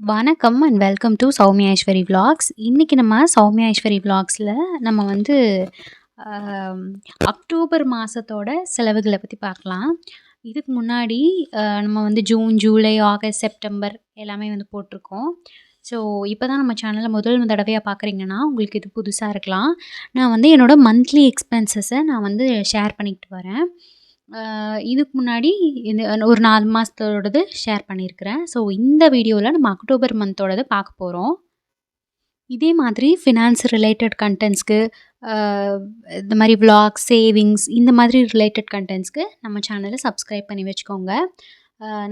வணக்கம் and welcome to Soumya Aishwari vlogs. இன்றைக்கி நம்ம சௌமியா ஐஸ்வரி விலாக்ஸில் நம்ம வந்து ஆம், அக்டோபர் மாதத்தோட செலவுகளை பற்றி பார்க்கலாம். இதுக்கு முன்னாடி நம்ம வந்து ஜூன், ஜூலை, ஆகஸ்ட், செப்டம்பர் எல்லாமே வந்து போட்டிருக்கோம். ஸோ இப்போ தான் நம்ம சேனலை முதல் தடவையாக பார்க்குறீங்கன்னா உங்களுக்கு இது புதுசாக இருக்கலாம். நான் வந்து என்னோடய மந்த்லி எக்ஸ்பென்சஸை நான் வந்து ஷேர் பண்ணிக்கிட்டு வரேன். இதுக்கு முன்னாடி இந்த ஒரு 4 மாதத்தோடது ஷேர் பண்ணியிருக்கிறேன். ஸோ இந்த வீடியோவில் நம்ம அக்டோபர் மந்தோடது பார்க்க போகிறோம். இதே மாதிரி ஃபினான்ஸ் ரிலேட்டட் கண்டென்ட்ஸ்க்கு இந்த மாதிரி விலாக்ஸ், சேவிங்ஸ் இந்த மாதிரி ரிலேட்டட் கண்டென்ட்ஸ்க்கு நம்ம சேனலை சப்ஸ்கிரைப் பண்ணி வச்சுக்கோங்க.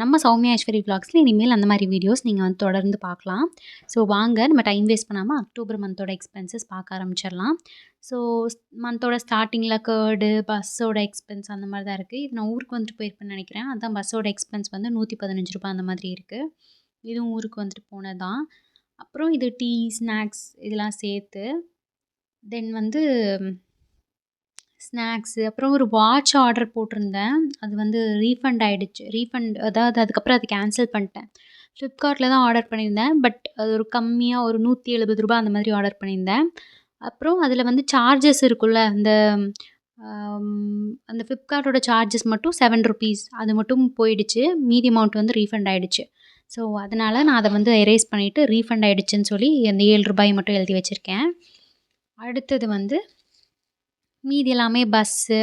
நம்ம சௌமியா ஐஸ்வரி விலாக்ஸில் இனிமேல் அந்த மாதிரி வீடியோஸ் நீங்கள் வந்து தொடர்ந்து பார்க்கலாம். ஸோ வாங்க நம்ம டைம் வேஸ்ட் பண்ணாமல் அக்டோபர் மந்தோட எக்ஸ்பென்சஸ் பார்க்க ஆரம்பிச்சிடலாம். ஸோ மந்தோட ஸ்டார்டிங்கில் கேர்டு, பஸ்ஸோட எக்ஸ்பென்ஸ் அந்த மாதிரி தான் இருக்குது. இது நான் ஊருக்கு வந்துட்டு போயிருப்பேன்னு நினைக்கிறேன். அதான் பஸ்ஸோட எக்ஸ்பென்ஸ் வந்து ₹115 அந்த மாதிரி இருக்குது. இதுவும் ஊருக்கு வந்துட்டு போனது தான். அப்புறம் இது டீ, ஸ்நாக்ஸ் இதெல்லாம் சேர்த்து தென் வந்து ஸ்நாக்ஸு, அப்புறம் ஒரு வாட்ச் ஆர்டர் போட்டிருந்தேன். அது வந்து ரீஃபண்ட் ஆகிடுச்சு. அதாவது அதுக்கப்புறம் அது கேன்சல் பண்ணிட்டேன். ஃப்ளிப்கார்ட்டில் தான் ஆர்டர் பண்ணியிருந்தேன். பட் அது ஒரு கம்மியாக ஒரு ₹170 அந்த மாதிரி ஆர்டர் பண்ணியிருந்தேன். அப்புறம் அதில் வந்து சார்ஜஸ் இருக்குல்ல, அந்த ஃப்ளிப்கார்ட்டோட சார்ஜஸ் மட்டும் ₹7 அது மட்டும் போயிடுச்சு. மீதி அமௌண்ட் வந்து ரீஃபண்ட் ஆகிடுச்சு. ஸோ அதனால் நான் அதை வந்து எரேஸ் பண்ணிவிட்டு ரீஃபண்ட் ஆகிடுச்சுன்னு சொல்லி அந்த ₹7 மட்டும் எழுதி வச்சுருக்கேன். அடுத்தது வந்து மீதி எல்லாமே பஸ்ஸு,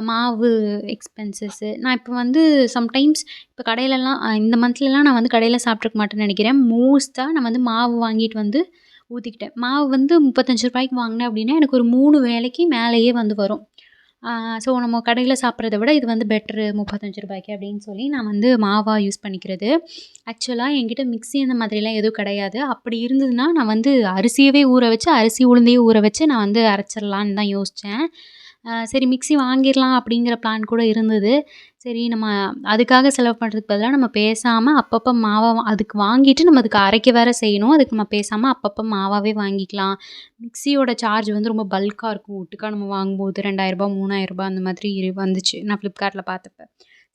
மாவு எக்ஸ்பென்சஸ்ஸு. நான் இப்போ வந்து சம்டைம்ஸ் இப்போ கடையிலலாம் இந்த மந்த்லலாம் நான் வந்து கடையில் சாப்பிட்ருக்க மாட்டேன்னு நினைக்கிறேன். மோஸ்ட்டாக நான் வந்து மாவு வாங்கிட்டு வந்து ஊற்றிக்கிட்டேன். மாவு வந்து ₹35 வாங்கினேன் அப்படின்னா எனக்கு ஒரு 3 வேளைக்கு மேலேயே வந்து வரும். ஸோ நம்ம கடையில் சாப்பிட்றத விட இது வந்து பெட்ரு ₹35 அப்படின்னு சொல்லி நான் வந்து மாவாக யூஸ் பண்ணிக்கிறது. ஆக்சுவலாக என்கிட்ட மிக்ஸி அந்த மாதிரிலாம் எதுவும் கிடையாது. அப்படி இருந்ததுன்னா நான் வந்து அரிசியவே ஊற வச்சு, அரிசி உளுந்தையும் ஊற வச்சு நான் வந்து அரைச்சிடலான்னு தான் யோசித்தேன். சரி மிக்ஸி வாங்கிடலாம் அப்படிங்கிற பிளான் கூட இருந்தது. சரி நம்ம அதுக்காக செலவு பண்ணுறதுக்கு பதிலாக நம்ம பேசாமல் அப்பப்போ மாவை அதுக்கு வாங்கிட்டு நம்ம அதுக்கு அரைக்க வேறு செய்யணும். அதுக்கு நம்ம பேசாமல் அப்பப்போ மாவாகவே வாங்கிக்கலாம். மிக்ஸியோட சார்ஜ் வந்து ரொம்ப பல்காக இருக்கும். ஒட்டுக்கா நம்ம வாங்கும்போது ₹2000 ₹3000 அந்த மாதிரி வந்துச்சு நான் ஃப்ளிப்கார்ட்டில் பார்த்தப்ப.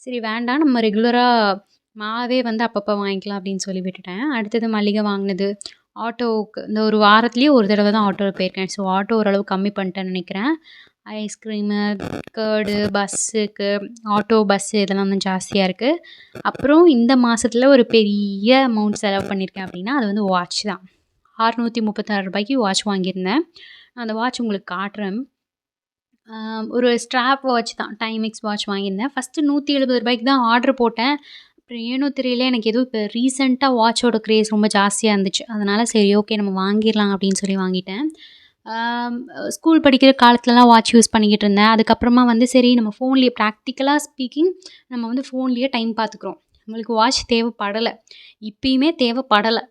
சரி வேண்டாம், நம்ம ரெகுலராக மாவே வந்து அப்பப்போ வாங்கிக்கலாம் அப்படின்னு சொல்லி விட்டுட்டேன். அடுத்தது மளிகை வாங்கினது, ஆட்டோவுக்கு இந்த ஒரு வாரத்துலேயே ஒரு தடவை தான் ஆட்டோவில் போயிருக்கேன். ஸோ ஆட்டோ ஓரளவு கம்மி பண்ணிட்டேன்னு நினைக்கிறேன். ஐஸ்கிரீமு, கேர்டு, பஸ்ஸுக்கு ஆட்டோ, பஸ்ஸு இதெல்லாம் தான் ஜாஸ்தியாக இருக்குது. அப்புறம் இந்த மாதத்துல ஒரு பெரிய அமௌண்ட் செலவு பண்ணியிருக்கேன் அப்படின்னா அது வந்து வாட்ச் தான். ₹636 வாட்ச் வாங்கியிருந்தேன். நான் அந்த வாட்ச் உங்களுக்கு காட்டுறேன். ஒரு ஸ்ட்ராப் வாட்ச் தான், டைமெக்ஸ் வாட்ச் வாங்கியிருந்தேன். ஃபஸ்ட்டு ₹170 தான் ஆர்டர் போட்டேன். அப்புறம் ஏனோ தெரியல, எனக்கு ஏதோ இப்போ ரீசெண்டாக வாட்சோட க்ரேஸ் ரொம்ப ஜாஸ்தியாக இருந்துச்சு. அதனால் சரி ஓகே நம்ம வாங்கிடலாம் அப்படின்னு சொல்லி வாங்கிட்டேன். ஸ்கூல் படிக்கிற காலத்துலலாம் வாட்ச் யூஸ் பண்ணிக்கிட்டு இருந்தேன். அதுக்கப்புறமா வந்து சரி நம்ம ஃபோன்லேயே ப்ராக்டிக்கலாக ஸ்பீக்கிங் நம்ம வந்து ஃபோன்லேயே டைம் பார்த்துக்குறோம். நம்மளுக்கு வாட்ச் தேவைப்படலை, இப்பயுமே தேவைப்படலை.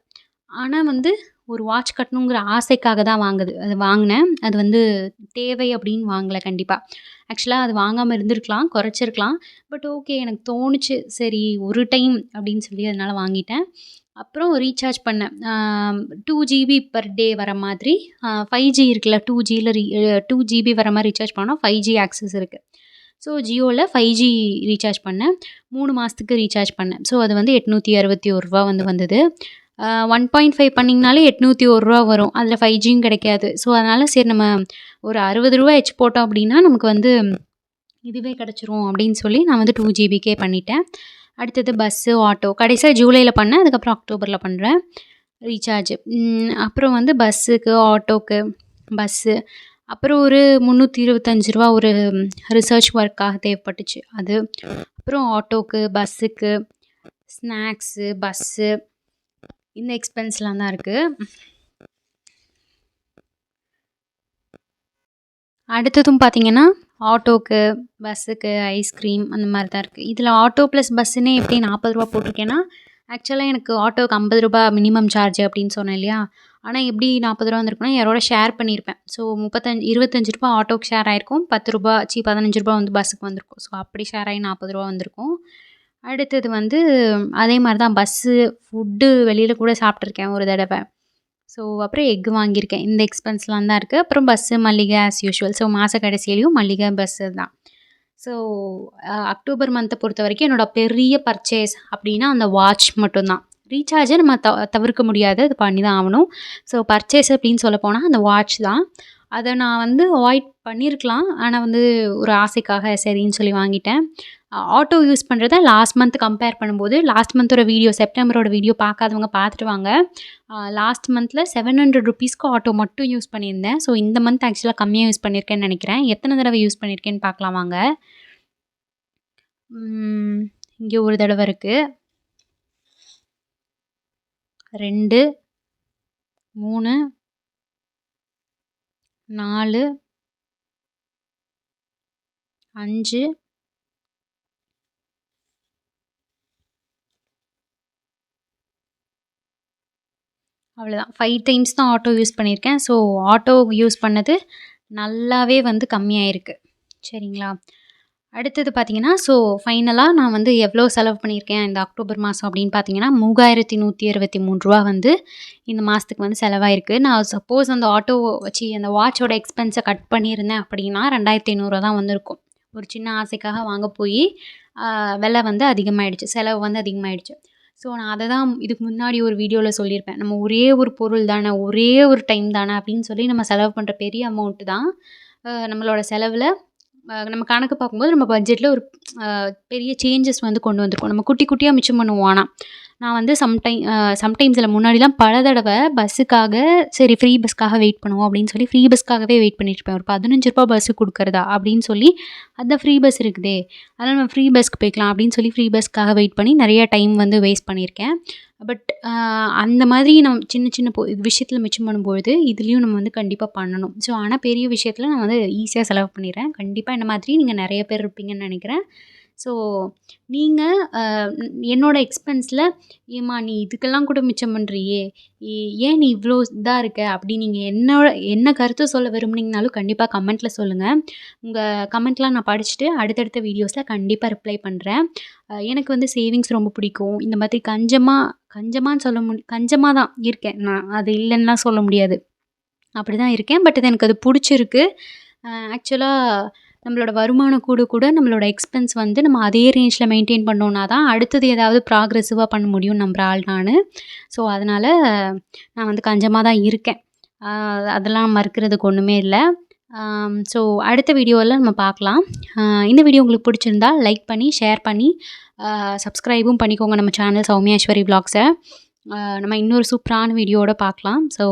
ஆனால் வந்து ஒரு வாட்ச் கட்டணுங்கிற ஆசைக்காக தான் அது வாங்கினேன். அது வந்து தேவை அப்படின்னு வாங்கலை கண்டிப்பாக. ஆக்சுவலாக அது வாங்காமல் இருந்திருக்கலாம், குறைச்சிருக்கலாம். பட் ஓகே எனக்கு தோணுச்சு, சரி ஒரு டைம் அப்படின்னு சொல்லி அதனால் வாங்கிட்டேன். அப்புறம் ரீசார்ஜ் பண்ணேன். 2 GB பெர் டே வர மாதிரி 5G இருக்குல்ல, 2 GB வர மாதிரி ரீசார்ஜ் பண்ணால் 5G ஆக்சஸ் இருக்குது. ஸோ ஜியோவில் 5G ரீசார்ஜ் பண்ணேன். 3 மாதத்துக்கு ரீசார்ஜ் பண்ணேன். ஸோ அது வந்து ₹861 வந்து வந்தது. 1.5 பண்ணிங்கனாலே ₹801 வரும். அதில் 5Gயும் கிடைக்காது. ஸோ அதனால் சரி நம்ம ஒரு ₹60 எச்சு போட்டோம் அப்படின்னா நமக்கு வந்து இதுவே கிடச்சிரும் அப்படின்னு சொல்லி நான் வந்து 2 GBக்கே பண்ணிட்டேன். அடுத்தது பஸ்ஸு, ஆட்டோ கடைசியாக ஜூலையில் பண்ணேன். அதுக்கப்புறம் அக்டோபரில் பண்ணுறேன் ரீசார்ஜ். அப்புறம் வந்து பஸ்ஸுக்கு, ஆட்டோக்கு, பஸ்ஸு அப்புறம் ஒரு ₹325 ஒரு ரிசர்ச் ஒர்க்காக தேவைப்பட்டுச்சு அது. அப்புறம் ஆட்டோக்கு, பஸ்ஸுக்கு, ஸ்நாக்ஸு, பஸ்ஸு இந்த எக்ஸ்பென்ஸ்லாம் தான் இருக்குது. அடுத்ததும் பார்த்திங்கன்னா ஆட்டோக்கு, பஸ்ஸுக்கு, ஐஸ்கிரீம் அந்த மாதிரி தான் இருக்குது. இதில் ஆட்டோ ப்ளஸ் பஸ்ஸுன்னே எப்படி ₹40 போட்டிருக்கேன்னா, ஆக்சுவலாக எனக்கு ஆட்டோவுக்கு ₹50 மினிமம் சார்ஜ் அப்படின்னு சொன்னேன் இல்லையா. ஆனால் எப்படி ₹40 வந்திருக்குன்னா யாரோட ஷேர் பண்ணியிருப்பேன். ஸோ ₹25 ஆட்டோக்கு ஷேர் ஆகிருக்கும், ₹15 வந்து பஸ்ஸுக்கு வந்திருக்கும். ஸோ அப்படி ஷேர் ஆகி ₹40 வந்திருக்கும். அடுத்தது வந்து அதே மாதிரி தான் பஸ்ஸு, ஃபுட்டு வெளியில் கூட சாப்பிட்ருக்கேன் ஒரு தடவை. ஸோ அப்புறம் எக் வாங்கியிருக்கேன். இந்த எக்ஸ்பென்ஸ்லாம் தான் இருக்குது. அப்புறம் பஸ்ஸு, மல்லிகை ஆஸ் யூஷுவல். ஸோ மாத கடைசியிலையும் மல்லிகை, பஸ்ஸு தான். ஸோ அக்டோபர் மந்த்தை பொறுத்த வரைக்கும் என்னோடய பெரிய பர்ச்சேஸ் அப்படின்னா அந்த வாட்ச் மட்டும்தான். ரீசார்ஜை நம்ம தவிர்க்க முடியாது, அது பண்ணி தான் ஆகணும். ஸோ பர்ச்சேஸ் அப்படின்னு சொல்லப்போனால் அந்த வாட்ச் தான். அதை நான் வந்து அவாய்ட் பண்ணியிருக்கலாம், ஆனால் வந்து ஒரு ஆசைக்காக சரின்னு சொல்லி வாங்கிட்டேன். ஆட்டோ யூஸ் பண்ணுறத லாஸ்ட் மந்த் கம்பேர் பண்ணும்போது, லாஸ்ட் மந்தோட வீடியோ, செப்டம்பரோட வீடியோ பார்க்காதவங்க பார்த்துட்டு வாங்க. லாஸ்ட் மந்தில் 700 ருபீஸ்க்கு ஆட்டோ மட்டும் யூஸ் பண்ணியிருந்தேன். ஸோ இந்த மந்த் ஆக்சுவலாக கம்மியாக யூஸ் பண்ணியிருக்கேன்னு நினைக்கிறேன். எத்தனை தடவை யூஸ் பண்ணியிருக்கேன்னு பார்க்கலாம் வாங்க. இங்கே ஒரு தடவை இருக்குது, 2, 3, 4, 5, அவ்வளோதான். 5 டைம்ஸ் தான் ஆட்டோ யூஸ் பண்ணியிருக்கேன். ஸோ ஆட்டோ யூஸ் பண்ணது நல்லாவே வந்து கம்மியாயிருக்கு. சரிங்களா? அடுத்தது பார்த்தீங்கன்னா, ஸோ ஃபைனலாக நான் வந்து எவ்வளோ செலவு பண்ணியிருக்கேன் இந்த அக்டோபர் மாதம் அப்படின்னு பார்த்தீங்கன்னா, ரூ. 3123 வந்து இந்த மாதத்துக்கு வந்து செலவாயிருக்கு. நான் சப்போஸ் அந்த ஆட்டோ வச்சு அந்த வாட்சோட எக்ஸ்பென்ஸை கட் பண்ணியிருந்தேன் அப்படின்னா 2500 தான் வந்திருக்கும். ஒரு சின்ன ஆசைக்காக வாங்க போய் விலை வந்து அதிகமாகிடுச்சு, செலவு வந்து அதிகமாகிடுச்சு. ஸோ நான் அதை தான் இதுக்கு முன்னாடி ஒரு வீடியோவில் சொல்லியிருப்பேன். நம்ம ஒரே ஒரு பொருள் தானே, ஒரே ஒரு டைம் தானே அப்படின்னு சொல்லி நம்ம செலவு பண்ணுற பெரிய அமௌண்ட்டு தான் நம்மளோட செலவில் நம்ம கணக்கு பார்க்கும்போது நம்ம பட்ஜெட்டில் ஒரு பெரிய சேஞ்சஸ் வந்து கொண்டு வந்திருக்கோம். நம்ம குட்டி குட்டியாக மிச்சம் பண்ணுவோம். ஆனால் நான் வந்து சம்டைம்ஸில் முன்னாடிலாம் பல தடவை பஸ்ஸுக்காக சரி ஃப்ரீ பஸ்க்காக வெயிட் பண்ணுவோம் அப்படின்னு சொல்லி ஃப்ரீ பஸ்க்காகவே வெயிட் பண்ணியிருப்பேன். ஒரு 15 ரூபா பஸ்ஸுக்கு கொடுக்குறதா அப்படின்னு சொல்லி, அதான் ஃப்ரீ பஸ் இருக்குதே, அதனால் நம்ம ஃப்ரீ பஸ்க்கு போய்க்கலாம் அப்படின்னு சொல்லி ஃப்ரீ பஸ்க்காக வெயிட் பண்ணி நிறைய டைம் வந்து வேஸ்ட் பண்ணியிருக்கேன். பட் அந்த மாதிரி நம்ம சின்ன சின்ன விஷயத்தில் மிச்சம் பண்ணும்பொழுது இதுலேயும் நம்ம வந்து கண்டிப்பாக பண்ணணும். ஸோ ஆனால் பெரிய விஷயத்தில் நான் வந்து ஈஸியாக செலவு பண்ணிடுறேன். கண்டிப்பாக இந்த மாதிரி நீங்கள் நிறைய பேர் இருப்பீங்கன்னு நினைக்கிறேன். ஸோ நீங்கள் என்னோடய எக்ஸ்பென்ஸில் ஏம்மா நீ இதுக்கெல்லாம் கூட மிச்சம் பண்ணுறியே, ஏன் நீ இவ்வளோ இதாக இருக்க அப்படி நீங்கள் என்ன கருத்து சொல்ல விரும்புனீங்கனாலும் கண்டிப்பாக கமெண்ட்டில் சொல்லுங்கள். உங்கள் கமெண்ட்லாம் நான் படிச்சுட்டு அடுத்தடுத்த வீடியோஸில் கண்டிப்பாக ரிப்ளை பண்ணுறேன். எனக்கு வந்து சேவிங்ஸ் ரொம்ப பிடிக்கும். இந்த மாதிரி கஞ்சமாக தான் இருக்கேன் நான், அது இல்லைன்னுலாம் சொல்ல முடியாது. அப்படி தான் இருக்கேன். பட் எனக்கு அது பிடிச்சிருக்கு. ஆக்சுவலாக நம்மளோட வருமானம் கூட நம்மளோட எக்ஸ்பென்ஸ் வந்து நம்ம அதே ரேஞ்சில் மெயின்டைன் பண்ணோன்னா தான் அடுத்தது ஏதாவது ப்ராக்ரெசிவாக பண்ண முடியும்னு நம்புகிற ஆள் நான். ஸோ அதனால் நான் வந்து கஞ்சமாக தான் இருக்கேன். அதெல்லாம் மறுக்கிறதுக்கு ஒன்றுமே இல்லை. ஸோ அடுத்த வீடியோவில் நம்ம பார்க்கலாம். இந்த வீடியோ உங்களுக்கு பிடிச்சிருந்தா லைக் பண்ணி ஷேர் பண்ணி சப்ஸ்கிரைபும் பண்ணிக்கோங்க நம்ம சேனல் சௌமியா ஐஸ்வரி விலாக்ஸை. நம்ம இன்னொரு சூப்பரான வீடியோவோட பார்க்கலாம். ஸோ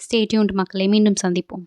ஸ்டே டியூன்ட் மக்களே, மீண்டும் சந்திப்போம்.